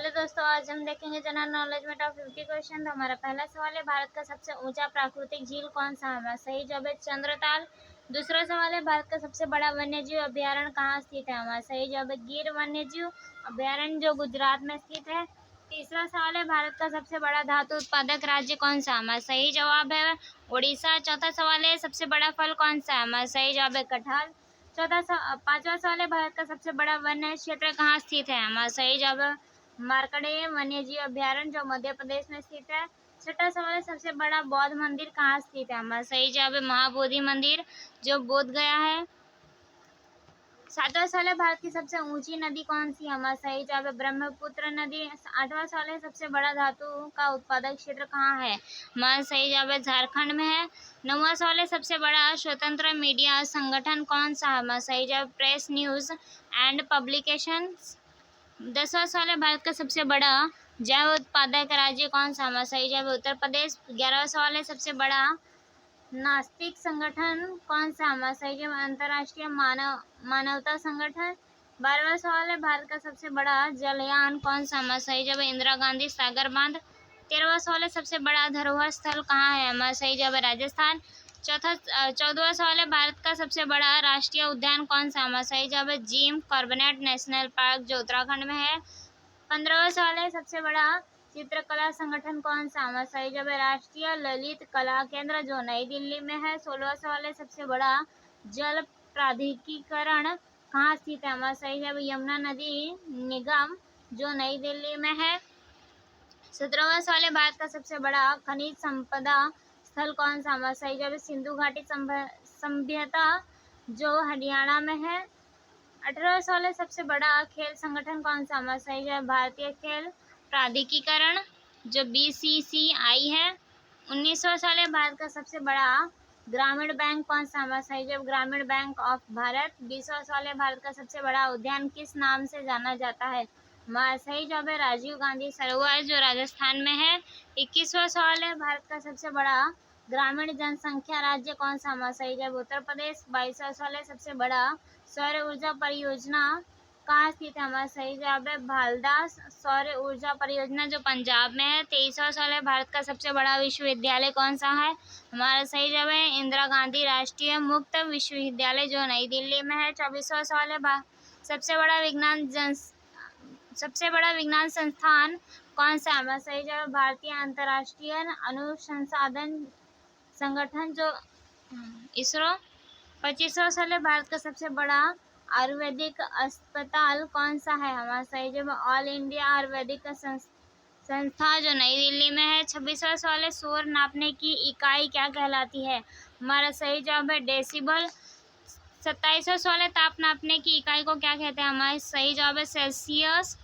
Hello दोस्तों, आज हम देखेंगे जनरल नॉलेज में टॉप 50 क्वेश्चन। तो हमारा पहला सवाल है, भारत का सबसे ऊंचा प्राकृतिक झील कौन सा है? हमारा सही जवाब है चंद्रताल। दूसरा सवाल है, भारत का सबसे बड़ा वन्यजीव अभ्यारण्य कहाँ स्थित है? हमारा सही जवाब है गिर वन्यजीव अभ्यारण्य, जो गुजरात में स्थित है। तीसरा सवाल है, भारत का सबसे बड़ा धातु उत्पादक राज्य कौन सा? हमारा सही जवाब है उड़ीसा। चौथा सवाल है, सबसे बड़ा फल कौन सा है? हमारा सही जवाब है कटहल। पांचवा सवाल है, भारत का सबसे बड़ा वन्य क्षेत्र कहाँ स्थित है? हमारा सही जवाब है मार्कंडेय वन्यजीव अभ्यारण्य, जो मध्य प्रदेश में स्थित है। छठा सवाल है, सबसे बड़ा बौद्ध मंदिर कहाँ स्थित है? हमारा सही जवाब है महाबोधि मंदिर, जो बोध गया है। सातवां सवाल है, भारत की सबसे ऊंची नदी कौन सी है? हमारा सही जवाब है ब्रह्मपुत्र नदी। आठवां सवाल है, सबसे बड़ा धातु का उत्पादक क्षेत्र कहाँ है? हमारा सही जवाब है झारखंड में है। नौवां सवाल है, सबसे बड़ा स्वतंत्र मीडिया संगठन कौन सा है? हमारा सही जवाब प्रेस न्यूज एंड पब्लिकेशन। 10वां सवाल है, भारत का सबसे बड़ा जैव उत्पादक राज्य कौन सा? हमारा सही जवाब उत्तर प्रदेश। 11वां सवाल है, सबसे बड़ा नास्तिक संगठन कौन सा? हमारा सही जवाब अंतर्राष्ट्रीय मानवता संगठन। 12वां सवाल है, भारत का सबसे बड़ा जलयान कौन सा? हमारा सही जवाब इंदिरा गांधी सागर बांध। 13वां सवाल है, सबसे बड़ा धरोहर स्थल कहाँ है? हमारा सही जवाब राजस्थान। 14वां सवाल है, भारत का सबसे बड़ा राष्ट्रीय उद्यान कौन सा? हमारा सही जवाब है जिम कॉर्बेट नेशनल पार्क, जो उत्तराखंड में है। 15वां सवाल है, सबसे बड़ा चित्रकला संगठन कौन सा? हमारा सही जवाब है राष्ट्रीय ललित कला केंद्र, जो नई दिल्ली में है। 16वां सवाल है, सबसे बड़ा जल प्राधिकरण कहाँ स्थित है? हमारा सही जवाब यमुना नदी निगम, जो नई दिल्ली में है। 17वां सवाल है, भारत का सबसे बड़ा खनिज संपदा स्थल कौन सा? हमारा सही जवाब सिंधु घाटी सभ्यता, जो हरियाणा में है। 18वां सवाल है, सबसे बड़ा खेल संगठन कौन सा? हमारा सही जवाब भारतीय खेल प्राधिकरण, जो BCCI है। 19वां सवाल है, भारत का सबसे बड़ा ग्रामीण बैंक कौन सा? हमारा सही जवाब ग्रामीण बैंक ऑफ भारत। 20वां सवाल है, भारत का सबसे बड़ा उद्यान किस नाम से जाना जाता है? हमारा सही जवाब है राजीव गांधी सरोवर, जो राजस्थान में है। 21वां सवाल है, भारत का सबसे बड़ा ग्रामीण जनसंख्या राज्य कौन सा? हमारा सही जवाब उत्तर प्रदेश। 22वां सवाल है, सबसे बड़ा सौर ऊर्जा परियोजना कहाँ स्थित है? हमारा सही जवाब है भालदा सौर ऊर्जा परियोजना, जो पंजाब में है। 23वां सवाल है, भारत का सबसे बड़ा विश्वविद्यालय कौन सा है? हमारा सही जवाब है इंदिरा गांधी राष्ट्रीय मुक्त विश्वविद्यालय, जो नई दिल्ली में है। 24वां सवाल है, सबसे बड़ा विज्ञान संस्थान कौन सा? हमारा सही जवाब भारतीय अंतर्राष्ट्रीय अनुसंधान संगठन, जो इसरो। 25वां सवाल है, भारत का सबसे बड़ा आयुर्वेदिक अस्पताल कौन सा है? हमारा सही जवाब ऑल इंडिया आयुर्वेदिक संस्था, जो नई दिल्ली में है। 26वां सवाल है, शोर नापने की इकाई क्या कहलाती है? हमारा सही जवाब है डेसिबल। 27वां सवाल है, ताप नापने की इकाई को क्या कहते हैं? हमारा सही जवाब है सेल्सियस।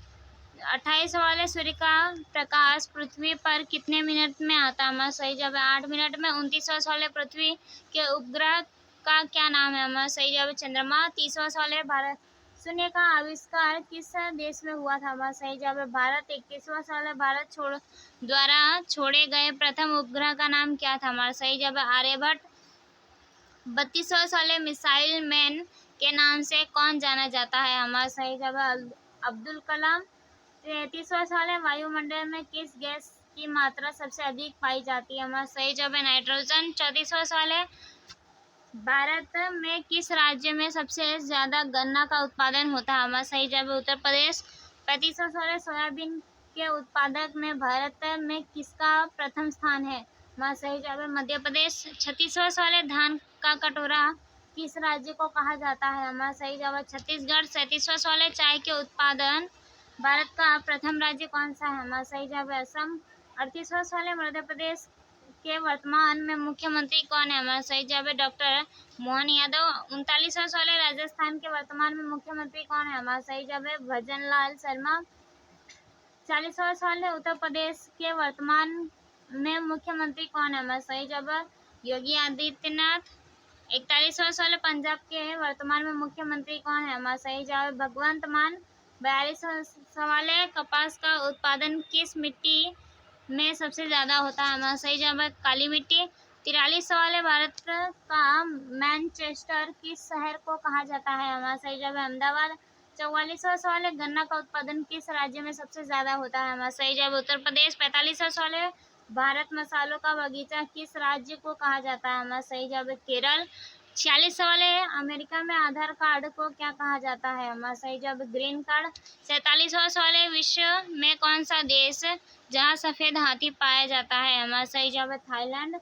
28 सवाल है, सूर्य का प्रकाश पृथ्वी पर कितने मिनट में आता है? हमारा सही जवाब है 8 मिनट में। 29वां सवाल है, पृथ्वी के उपग्रह का क्या नाम है? हमारा सही जवाब है चंद्रमा। 30वां सवाल है, भारत शून्य का आविष्कार किस देश में हुआ था? हमारा सही जवाब है भारत। 21वां सवाल है, भारत द्वारा छोड़े गए प्रथम उपग्रह का नाम क्या था? हमारा सही जवाब है आर्यभट्ट। 32वां सवाल है, मिसाइल मैन के नाम से कौन जाना जाता है? हमारा सही जवाब है अब्दुल कलाम। 33वां सवाल है, वायुमंडल में किस गैस की मात्रा सबसे अधिक पाई जाती है? हमारा सही जवाब है नाइट्रोजन। 34वां सवाल है, भारत में किस राज्य में सबसे ज्यादा गन्ना का उत्पादन होता है? हमारा सही जवाब है उत्तर प्रदेश। 35वां सवाल है, सोयाबीन के उत्पादक में भारत में किसका प्रथम स्थान है? हमारा सही जवाब है मध्य प्रदेश। 36वां सवाल है, धान का कटोरा किस राज्य को कहा जाता है? हमारा सही जवाब है छत्तीसगढ़। 37वां सवाल है, चाय के उत्पादन भारत का प्रथम राज्य कौन सा है? हमारा सही जवाब है असम। 38वां सवाल है, मध्य प्रदेश के वर्तमान में मुख्यमंत्री कौन है? हमारा सही जवाब है डॉक्टर मोहन यादव। 39वां सवाल है, राजस्थान के वर्तमान में मुख्यमंत्री कौन है? हमारा सही जवाब है भजन लाल शर्मा। 40वां सवाल है, उत्तर प्रदेश के वर्तमान में मुख्यमंत्री कौन है? हमारा सही जवाब है योगी आदित्यनाथ। 41वां सवाल है, पंजाब के वर्तमान में मुख्यमंत्री कौन है? हमारा सही जवाब है भगवंत मान। 42वां सवाल है, कपास का उत्पादन किस मिट्टी में सबसे ज्यादा होता है? हमारा सही जवाब है काली मिट्टी। 43 सवाल है, भारत का मैनचेस्टर किस शहर को कहा जाता है? हमारा सही जवाब है अहमदाबाद। 44वां सवाल है, गन्ना का उत्पादन किस राज्य में सबसे ज़्यादा होता है? हमारा सही जवाब उत्तर प्रदेश। 45वां सवाल है, भारत मसालों का बगीचा किस राज्य को कहा जाता है? हमारा सही जवाब है केरल। 46 सवाल है, अमेरिका में आधार कार्ड को क्या कहा जाता है? हमारा सही जवाब है ग्रीन कार्ड। 47वां सवाल है, विश्व में कौन सा देश जहाँ सफ़ेद हाथी पाया जाता है? हमारा सही जवाब है थाईलैंड।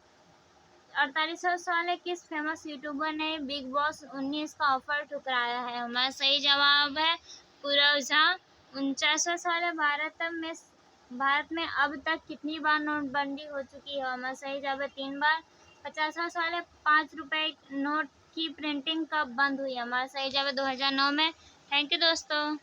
48वां सवाल है, किस फेमस यूट्यूबर ने बिग बॉस 19 का ऑफर ठुकराया है? हमारा सही जवाब है पूरव झा। 49वां सवाल है, भारत में अब तक कितनी बार नोटबंदी हो चुकी है? हमारा सही जवाब है 3 बार। 50वां सवाल है, 5 रुपए नोट की प्रिंटिंग कब बंद हुई? हमारा सही जवाब है 2009 में। थैंक यू दोस्तों।